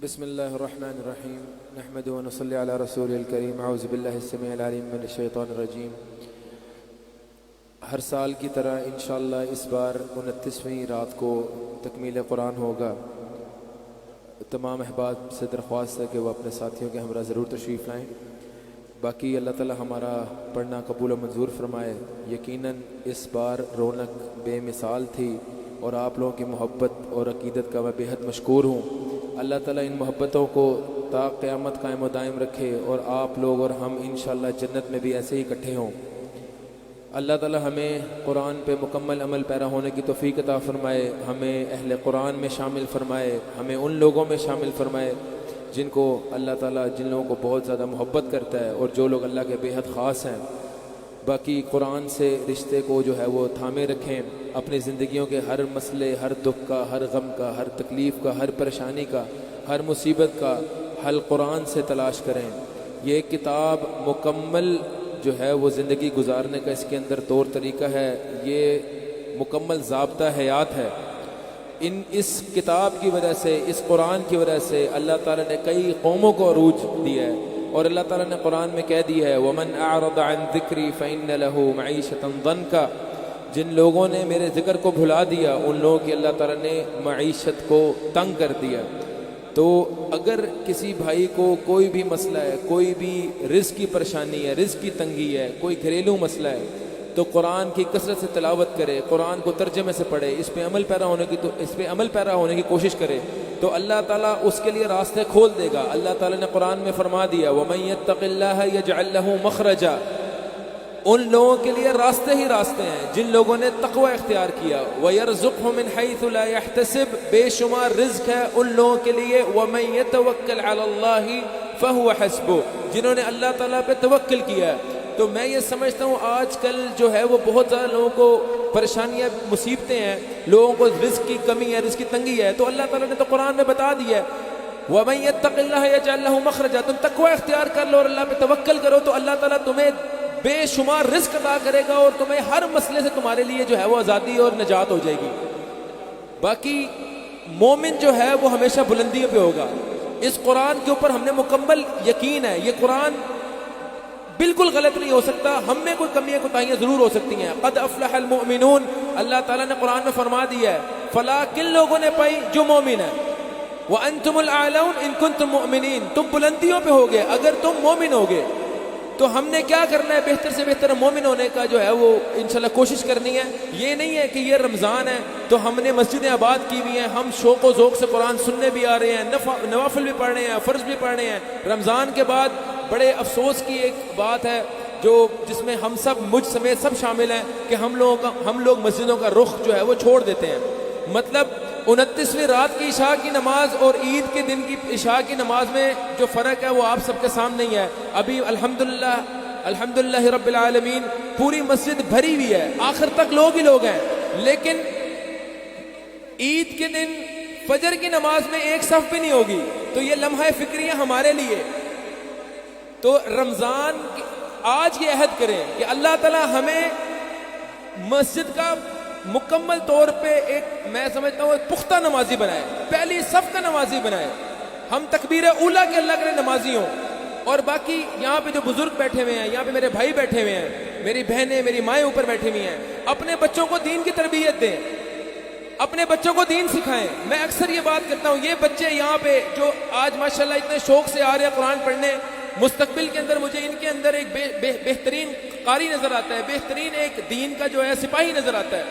بسم اللہ الرحمن الرحیم نحمد و نصلی علی رسول الکریم اعوذ باللہ السمیع العلیم من الشیطان الرجیم۔ ہر سال کی طرح انشاءاللہ اس بار 29ویں رات کو تکمیل قرآن ہوگا۔ تمام احباب سے درخواست ہے کہ وہ اپنے ساتھیوں کے ہمراہ ضرور تشریف لائیں۔ باقی اللہ تعالی ہمارا پڑھنا قبول و منظور فرمائے۔ یقیناً اس بار رونق بے مثال تھی اور آپ لوگوں کی محبت اور عقیدت کا میں بے حد مشکور ہوں۔ اللہ تعالیٰ ان محبتوں کو تا قیامت قائم و دائم رکھے اور آپ لوگ اور ہم انشاءاللہ جنت میں بھی ایسے ہی اکٹھے ہوں۔ اللہ تعالیٰ ہمیں قرآن پہ مکمل عمل پیرا ہونے کی توفیق عطا فرمائے، ہمیں اہل قرآن میں شامل فرمائے، ہمیں ان لوگوں میں شامل فرمائے جن کو اللہ تعالیٰ جن لوگوں کو بہت زیادہ محبت کرتا ہے اور جو لوگ اللہ کے بے حد خاص ہیں۔ باقی قرآن سے رشتے کو جو ہے وہ تھامے رکھیں، اپنی زندگیوں کے ہر مسئلے، ہر دکھ کا، ہر غم کا، ہر تکلیف کا، ہر پریشانی کا، ہر مصیبت کا حل قرآن سے تلاش کریں۔ یہ کتاب مکمل جو ہے وہ زندگی گزارنے کا اس کے اندر طور طریقہ ہے، یہ مکمل ضابطہ حیات ہے۔ اس کتاب کی وجہ سے، اس قرآن کی وجہ سے اللہ تعالیٰ نے کئی قوموں کو عروج دیا ہے، اور اللہ تعالیٰ نے قرآن میں کہہ دیا ہے وَمَنْ أَعْرَضَ عَنْ ذِكْرِي فَإِنَّ لَهُ مَعِيشَةً ضَنْكَ۔ جن لوگوں نے میرے ذکر کو بھلا دیا ان لوگوں کی اللہ تعالیٰ نے معیشت کو تنگ کر دیا۔ تو اگر کسی بھائی کو کوئی بھی مسئلہ ہے، کوئی بھی رزق کی پریشانی ہے، رزق کی تنگی ہے، کوئی گھریلو مسئلہ ہے، تو قرآن کی کثرت سے تلاوت کرے، قرآن کو ترجمے سے پڑھے، اس پہ عمل پیرا ہونے کی کوشش کرے، تو اللہ تعالیٰ اس کے لیے راستے کھول دے گا۔ اللہ تعالیٰ نے قرآن میں فرما دیا وَمَن يَتَّقِ اللَّهَ يَجْعَل لَّهُ مَخْرَجًا۔ ان لوگوں کے لیے راستے ہی راستے ہیں جن لوگوں نے تقوی اختیار کیا۔ وَيَرْزُقْهُ مِنْ حَيْثُ لَا يَحْتَسِبْ، بے شمار رزق ہے ان لوگوں کے لیے۔ وَمَن يَتَوَكَّلْ عَلَى اللَّهِ فَهُوَ حَسْبُهُ، جنہوں نے اللہ تعالیٰ پہ توکل کیا ہے۔ تو میں یہ سمجھتا ہوں آج کل جو ہے وہ بہت زیادہ لوگوں کو پریشانیاں، مصیبتیں ہیں، لوگوں کو رزق کی کمی ہے، رزق کی تنگی ہے، تو اللہ تعالیٰ نے تو قرآن میں بتا دیا ہے وَمَن يَتَّقِ اللَّهَ يَجْعَل لَّهُ مَخْرَجًا۔ تم تقوی اختیار کر لو اور اللہ پہ توکل کرو تو اللہ تعالیٰ تمہیں بے شمار رزق عطا کرے گا اور تمہیں ہر مسئلے سے تمہارے لیے جو ہے وہ آزادی اور نجات ہو جائے گی۔ باقی مومن جو ہے وہ ہمیشہ بلندیوں پہ ہوگا۔ اس قرآن کے اوپر ہم نے مکمل یقین ہے، یہ قرآن بالکل غلط نہیں ہو سکتا، ہم میں کوئی کمیاں کوتاہیاں ضرور ہو سکتی ہیں۔ قد افلح المؤمنون، اللہ تعالیٰ نے قرآن میں فرما دیا ہے فلاح کن لوگوں نے پائی جو مومن ہے۔ وانتم الاعلون ان کنتم مؤمنین، تم بلندیوں پہ ہوگے اگر تم مومن ہوگے۔ تو ہم نے کیا کرنا ہے؟ بہتر سے بہتر مومن ہونے کا جو ہے وہ انشاءاللہ کوشش کرنی ہے۔ یہ نہیں ہے کہ یہ رمضان ہے تو ہم نے مسجدیں آباد کی ہوئی ہیں، ہم شوق و ذوق سے قرآن سننے بھی آ رہے ہیں، نوافل بھی پڑھ رہے ہیں، فرض بھی پڑھ رہے ہیں۔ رمضان کے بعد بڑے افسوس کی ایک بات ہے جس میں ہم سب، مجھ سمیت سب شامل ہیں، کہ ہم لوگ مسجدوں کا رخ جو ہے وہ چھوڑ دیتے ہیں۔ مطلب 29ویں رات کی عشاء کی نماز اور عید کے دن کی عشاء کی نماز میں جو فرق ہے وہ آپ سب کے سامنے ہی ہے۔ ابھی الحمدللہ رب العالمین پوری مسجد بھری ہوئی ہے، آخر تک لوگ ہی لوگ ہیں، لیکن عید کے دن فجر کی نماز میں ایک صف بھی نہیں ہوگی۔ تو یہ لمحہ فکری ہے ہمارے لیے۔ تو رمضان آج یہ عہد کریں کہ اللہ تعالیٰ ہمیں مسجد کا مکمل طور پہ ایک، میں سمجھتا ہوں ایک پختہ نمازی بنائے، پہلی صف کا نمازی بنائے۔ ہم تکبیر اولیٰ کے اللہ کے نمازی ہوں۔ اور باقی یہاں پہ جو بزرگ بیٹھے ہوئے ہیں، یہاں پہ میرے بھائی بیٹھے ہوئے ہیں، میری بہنیں، میری مائیں اوپر بیٹھی ہوئی ہیں، اپنے بچوں کو دین کی تربیت دیں، اپنے بچوں کو دین سکھائیں۔ میں اکثر یہ بات کرتا ہوں، یہ بچے یہاں پہ جو آج ماشاءاللہ اتنے شوق سے آ رہے ہیں قرآن پڑھنے، مستقبل کے اندر مجھے ان کے اندر ایک بہترین قاری نظر آتا ہے، بہترین ایک دین کا جو ہے سپاہی نظر آتا ہے۔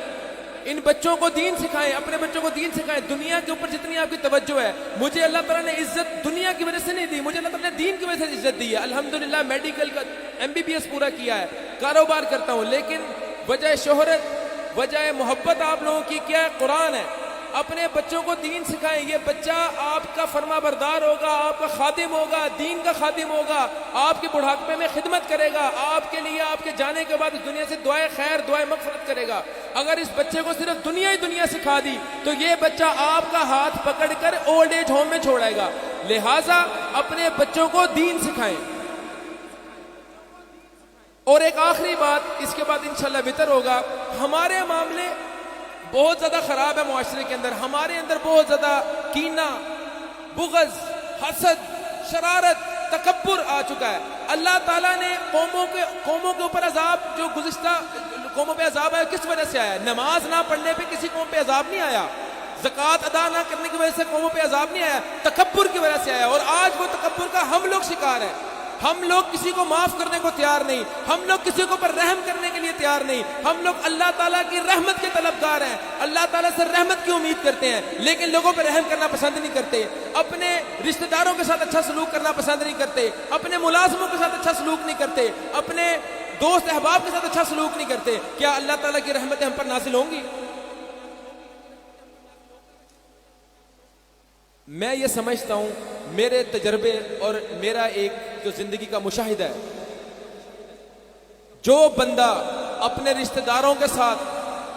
ان بچوں کو دین سکھائیں، اپنے بچوں کو دین سکھائیں۔ دنیا کے اوپر جتنی آپ کی توجہ ہے، مجھے اللہ تعالیٰ نے عزت دنیا کی وجہ سے نہیں دی، مجھے اللہ تعالیٰ نے دین کی وجہ سے عزت دی ہے۔ الحمدللہ میڈیکل کا MBBS پورا کیا ہے، کاروبار کرتا ہوں، لیکن وجہ شہرت، وجہ محبت آپ لوگوں کی کیا ہے؟ قرآن ہے۔ اپنے بچوں کو دین سکھائیں۔ یہ بچہ آپ کا فرما بردار ہوگا، آپ کا خادم ہوگا، دین کا خادم ہوگا، آپ کے بڑھاپے میں خدمت کرے گا، آپ کے لیے آپ کے جانے کے بعد اس دنیا سے دعائے خیر، دعائے مغفرت کرے گا۔ اگر اس بچے کو صرف دنیا ہی دنیا سکھا دی تو یہ بچہ آپ کا ہاتھ پکڑ کر اولڈ ایج ہوم میں چھوڑائے گا۔ لہٰذا اپنے بچوں کو دین سکھائیں۔ اور ایک آخری بات، اس کے بعد انشاءاللہ وتر ہوگا۔ ہمارے معاملے بہت زیادہ خراب ہے معاشرے کے اندر، ہمارے اندر بہت زیادہ کینہ، بغض، حسد، شرارت، تکبر آ چکا ہے۔ اللہ تعالیٰ نے قوموں کے اوپر عذاب، جو گزشتہ قوموں پہ عذاب آیا کس وجہ سے آیا؟ نماز نہ پڑھنے پہ کسی قوم پہ عذاب نہیں آیا، زکوٰۃ ادا نہ کرنے کی وجہ سے قوموں پہ عذاب نہیں آیا، تکبر کی وجہ سے آیا۔ اور آج وہ تکبر کا ہم لوگ شکار ہیں۔ ہم لوگ کسی کو معاف کرنے کو تیار نہیں، ہم لوگ کسی کو پر رحم کرنے کے لیے تیار نہیں، ہم لوگ اللہ تعالیٰ کی رحمت کے طلبگار ہیں، اللہ تعالیٰ سے رحمت کی امید کرتے ہیں، لیکن لوگوں پہ رحم کرنا پسند نہیں کرتے، اپنے رشتہ داروں کے ساتھ اچھا سلوک کرنا پسند نہیں کرتے، اپنے ملازموں کے ساتھ اچھا سلوک نہیں کرتے، اپنے دوست احباب کے ساتھ اچھا سلوک نہیں کرتے۔ کیا اللہ تعالیٰ کی رحمتیں ہم پر نازل ہوں گی؟ میں یہ سمجھتا ہوں، میرے تجربے اور میرا ایک جو زندگی کا مشاہدہ ہے، جو بندہ اپنے رشتہ داروں کے ساتھ،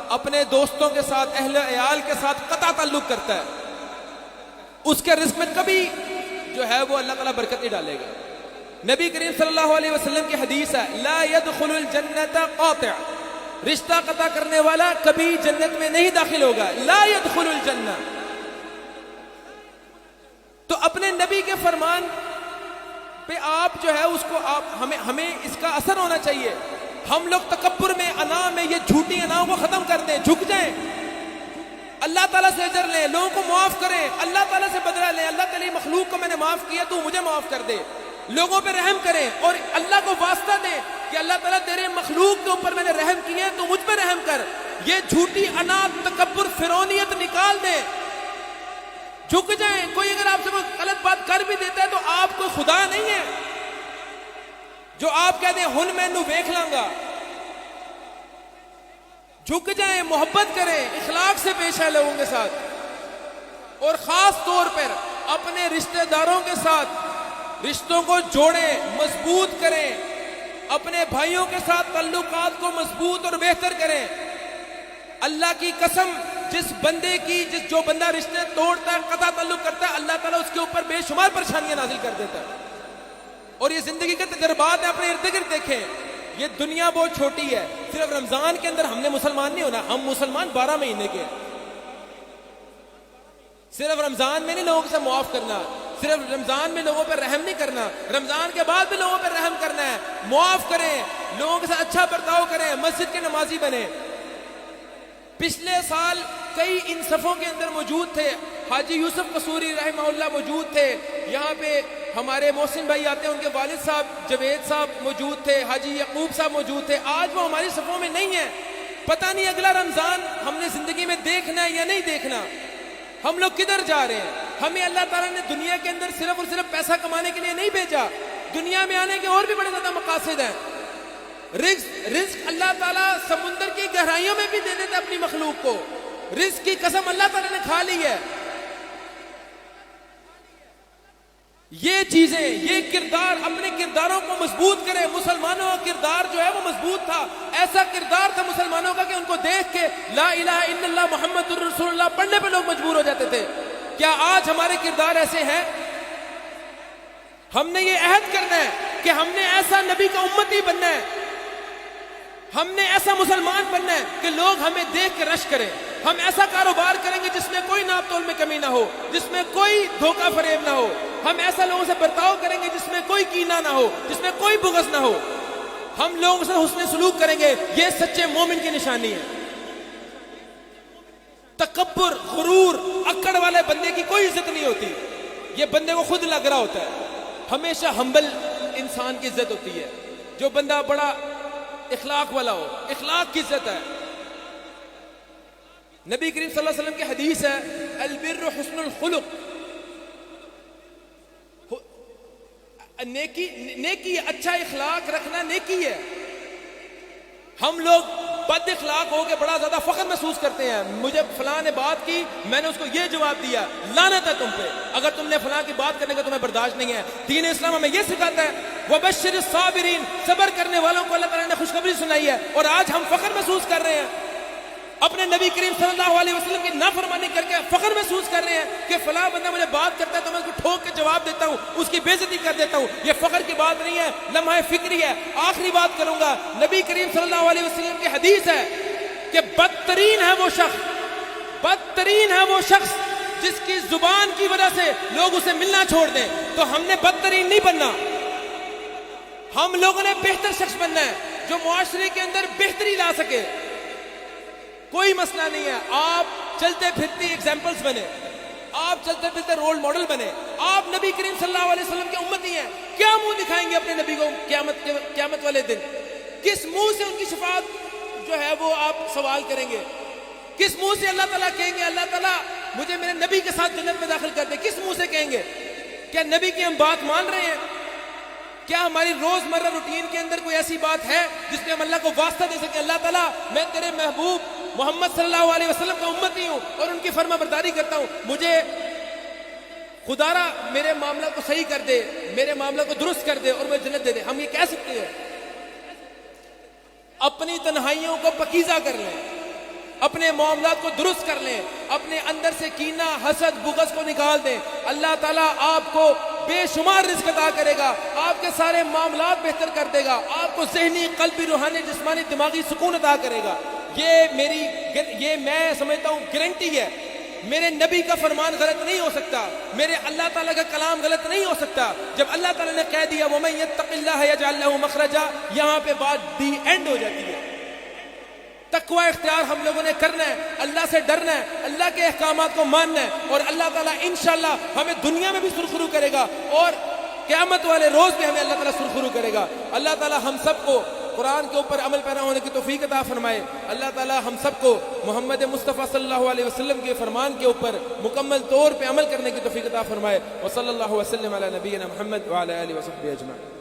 اپنے دوستوں کے ساتھ، اہل عیال کے ساتھ قطع تعلق کرتا ہے، اس کے رزق میں کبھی جو ہے وہ اللہ تعالیٰ برکت نہیں ڈالے گا۔ نبی کریم صلی اللہ علیہ وسلم کی حدیث ہے، لا يدخل الجنت قاطع، رشتہ قطع کرنے والا کبھی جنت میں نہیں داخل ہوگا، لا يدخل الجنہ۔ تو اپنے نبی کے فرمان پہ آپ جو ہے اس کو ہمیں اس کا اثر ہونا چاہیے۔ ہم لوگ تکبر میں، انا میں، یہ جھوٹی اناؤں کو ختم کر دیں، جھک جائیں، اللہ تعالیٰ سے اجر لیں، لوگوں کو معاف کریں، اللہ تعالیٰ سے بدلہ لیں، اللہ تعالیٰ مخلوق کو میں نے معاف کیا تو مجھے معاف کر دے، لوگوں پہ رحم کریں اور اللہ کو واسطہ دیں کہ اللہ تعالیٰ تیرے مخلوق کے اوپر میں نے رحم کیا تو مجھ پہ رحم کر۔ یہ جھوٹی انا، تکبر، فرعونیت نکال دیں، جھک جائیں۔ کوئی اگر آپ سے کوئی غلط بات کر بھی دیتا ہے تو آپ کوئی خدا نہیں ہے جو آپ کہتے ہیں ہن میں نو ویکھ لاں گا۔ جھک جائیں، محبت کریں، اخلاق سے پیش آئے لوگوں کے ساتھ، اور خاص طور پر اپنے رشتہ داروں کے ساتھ رشتوں کو جوڑیں، مضبوط کریں، اپنے بھائیوں کے ساتھ تعلقات کو مضبوط اور بہتر کریں۔ اللہ کی قسم، جو بندہ رشتے توڑتا ہے، قطع تعلق کرتا ہے، اللہ تعالیٰ اس کے اوپر بے شمار پریشانیاں نازل کر دیتا ہے۔ اور یہ زندگی کے تجربات ہیں، اپنے ارد گرد دیکھیں۔ یہ دنیا بہت چھوٹی ہے، صرف رمضان کے اندر ہم نے مسلمان نہیں ہونا، ہم مسلمان 12 مہینے کے ہیں۔ صرف رمضان میں نہیں لوگوں سے معاف کرنا، صرف رمضان میں لوگوں پر رحم نہیں کرنا، رمضان کے بعد بھی لوگوں پر رحم کرنا ہے، معاف کریں، لوگوں کے ساتھ اچھا برتاؤ کریں، مسجد کے نمازی بنیں۔ پچھلے سال کئی ان صفوں کے اندر موجود تھے، حاجی یوسف قصوری رحمہ اللہ موجود تھے، یہاں پہ ہمارے محسن بھائی آتے ہیں، ان کے والد صاحب جوید صاحب موجود تھے، حاجی یعقوب صاحب موجود تھے۔ آج وہ ہماری صفوں میں نہیں ہیں، پتہ نہیں اگلا رمضان ہم نے زندگی میں دیکھنا ہے یا نہیں دیکھنا، ہم لوگ کدھر جا رہے ہیں۔ ہمیں اللہ تعالیٰ نے دنیا کے اندر صرف اور صرف پیسہ کمانے کے لیے نہیں بھیجا، دنیا میں آنے کے اور بھی بڑے زیادہ مقاصد ہیں۔ رزق اللہ تعالیٰ سمندر کی گہرائیوں میں بھی دے دیتا اپنی مخلوق کو، رزق کی قسم اللہ تعالیٰ نے کھا لی ہے۔ یہ چیزیں، یہ کردار، اپنے کرداروں کو مضبوط کریں۔ مسلمانوں کا کردار جو ہے وہ مضبوط تھا، ایسا کردار تھا مسلمانوں کا کہ ان کو دیکھ کے لا الہ الا اللہ محمد الرسول اللہ پڑھنے پہ لوگ مجبور ہو جاتے تھے۔ کیا آج ہمارے کردار ایسے ہیں؟ ہم نے یہ عہد کرنا ہے کہ ہم نے ایسا نبی کا امتی بننا ہے، ہم نے ایسا مسلمان بننا ہے کہ لوگ ہمیں دیکھ کے رشک کریں۔ ہم ایسا کاروبار کریں گے جس میں کوئی ناپ تول میں کمی نہ ہو، جس میں کوئی دھوکہ فریب نہ ہو۔ ہم ایسا لوگوں سے برتاؤ کریں گے جس میں کوئی کینہ نہ ہو، جس میں کوئی بغض نہ ہو۔ ہم لوگوں سے حسن سلوک کریں گے، یہ سچے مومن کی نشانی ہے۔ تکبر، غرور، اکڑ والے بندے کی کوئی عزت نہیں ہوتی، یہ بندے کو خود لگ رہا ہوتا ہے۔ ہمیشہ ہمبل انسان کی عزت ہوتی ہے، جو بندہ بڑا اخلاق والا ہو، اخلاق کی عزت ہے۔ نبی کریم صلی اللہ علیہ وسلم کی حدیث ہے، البر حسن الخلق، نیکی، اچھا اخلاق رکھنا نیکی ہے۔ ہم لوگ بد اخلاق ہو کے بڑا زیادہ فخر محسوس کرتے ہیں، مجھے فلاں نے بات کی، میں نے اس کو یہ جواب دیا، لعنت ہے تم پہ اگر تم نے فلاں کی بات کرنے کا تمہیں برداشت نہیں ہے۔ دین اسلام ہمیں یہ سکھاتا ہے، وبشر الصابرین، صبر کرنے والوں کو اللہ تعالیٰ نے خوشخبری سنائی ہے۔ اور آج ہم فخر محسوس کر رہے ہیں، اپنے نبی کریم صلی اللہ علیہ وسلم کی نافرمانی کر کے فخر محسوس کر رہے ہیں کہ فلاں بندہ مجھے بات کرتا ہے تو میں اس کو ٹھوک کے جواب دیتا ہوں، اس کی بے عزتی کر دیتا ہوں۔ یہ فخر کی بات نہیں ہے، لمحہ فکری ہے۔ آخری بات کروں گا، نبی کریم صلی اللہ علیہ وسلم کی حدیث ہے کہ بدترین ہے وہ شخص جس کی زبان کی وجہ سے لوگ اسے ملنا چھوڑ دیں، تو ہم نے بدترین نہیں بننا، ہم لوگوں نے بہتر شخص بننا ہے جو معاشرے کے اندر بہتری لا سکے۔ کوئی مسئلہ نہیں ہے، آپ چلتے پھرتی ایگزامپلز بنے، آپ چلتے پھرتے رول ماڈل بنے، آپ نبی کریم صلی اللہ علیہ وسلم کے امتی ہیں۔ کیا منہ دکھائیں گے اپنے نبی کو قیامت والے دن؟ کس منہ سے ان کی شفاعت جو ہے وہ آپ سوال کریں گے؟ کس منہ سے اللہ تعالیٰ کہیں گے اللہ تعالیٰ مجھے میرے نبی کے ساتھ جنت میں داخل کر دے؟ کس منہ سے کہیں گے؟ کیا نبی کی ہم بات مان رہے ہیں؟ کیا ہماری روزمرہ روٹین کے اندر کوئی ایسی بات ہے جس میں ہم اللہ کو واسطہ دے سکیں اللہ تعالیٰ میں تیرے محبوب محمد صلی اللہ علیہ وسلم کا امتی ہوں اور ان کی فرما برداری کرتا ہوں، مجھے خدا را میرے معاملہ کو صحیح کر دے، میرے معاملہ کو درست کر دے اور مجھے جنت دے دے؟ ہم یہ کہہ سکتے ہیں؟ اپنی تنہائیوں کو پاکیزہ کر لیں، اپنے معاملات کو درست کر لیں، اپنے اندر سے کینہ حسد بغض کو نکال دیں، اللہ تعالیٰ آپ کو بے شمار رزق عطا کرے گا، آپ کے سارے معاملات بہتر کر دے گا، آپ کو ذہنی قلبی روحانی جسمانی دماغی سکون عطا کرے گا۔ یہ میں سمجھتا ہوں گارنٹی ہے۔ میرے نبی کا فرمان غلط نہیں ہو سکتا، میرے اللہ تعالیٰ کا کلام غلط نہیں ہو سکتا۔ جب اللہ تعالیٰ نے کہہ دیا وَمَن يَتَّقِ اللَّهَ يَجْعَل لَّهُ مَخْرَجًا، یہاں پہ بات دی اینڈ ہو جاتی ہے۔ تقوی اختیار ہم لوگوں نے کرنا ہے، اللہ سے ڈرنا ہے، اللہ کے احکامات کو ماننا ہے، اور اللہ تعالیٰ انشاءاللہ ہمیں دنیا میں بھی سرخرو کرے گا اور قیامت والے روز بھی ہمیں اللہ تعالیٰ سرخرو کرے گا۔ اللہ تعالیٰ ہم سب کو قرآن کے اوپر عمل پیرا ہونے کی توفیق عطا فرمائے۔ اللہ تعالیٰ ہم سب کو محمد مصطفیٰ صلی اللہ علیہ وسلم کے فرمان کے اوپر مکمل طور پہ عمل کرنے کی توفیق عطا فرمائے۔ وصلی اللہ وسلم علی نبینا محمد وعلی آلہ وصحبہ اجمعین۔